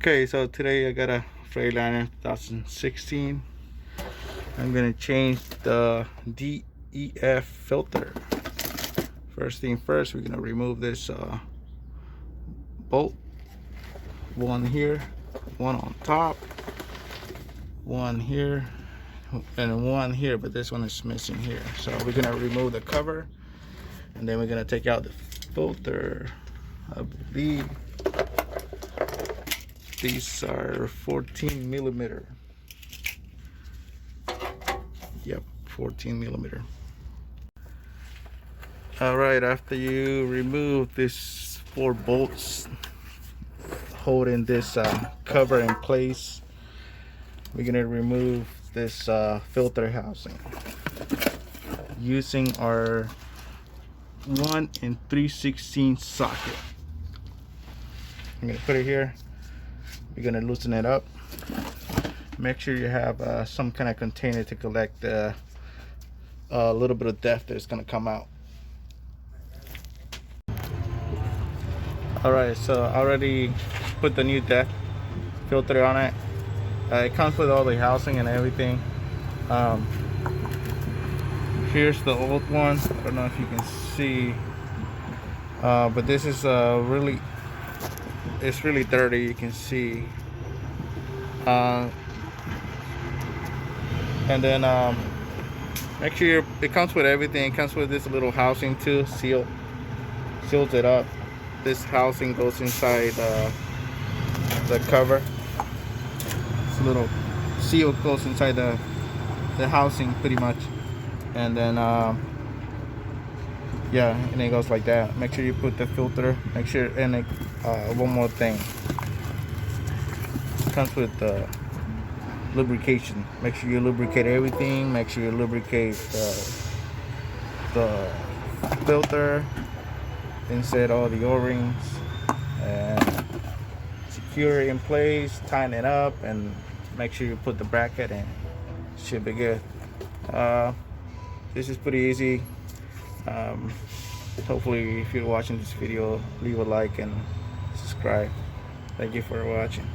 Okay, so today I got a Freightliner 2016. I'm gonna change the DEF filter. First thing first, we're gonna remove this bolt. One here, one on top, one here, and one here, but this one is missing here. So we're gonna remove the cover, and then we're gonna take out the filter. I believe these are 14 millimeter. Yep, 14 millimeter. All right, after you remove these 4 bolts holding this cover in place, we're gonna remove this filter housing using our 1 3/16 socket. I'm gonna put it here. We're gonna loosen it up. Make sure you have some kind of container to collect the little bit of depth that's gonna come out. All right, so I already put the new depth filter on it. It comes with all the housing and everything. Here's the old one. I don't know if you can see, but this is it's really dirty. You can see. And then make sure it comes with everything. It comes with this little housing too, seals it up. This housing goes inside the cover. This little seal goes inside the housing pretty much, and then yeah, and it goes like that. Make sure you put the filter. Make sure, and one more thing, it comes with lubrication. Make sure you lubricate everything. Make sure you lubricate the filter, insert all the o-rings, and secure it in place, tighten it up, and make sure you put the bracket in. Should be good. This is pretty easy. Hopefully if you're watching this video, leave a like and subscribe. Thank you for watching.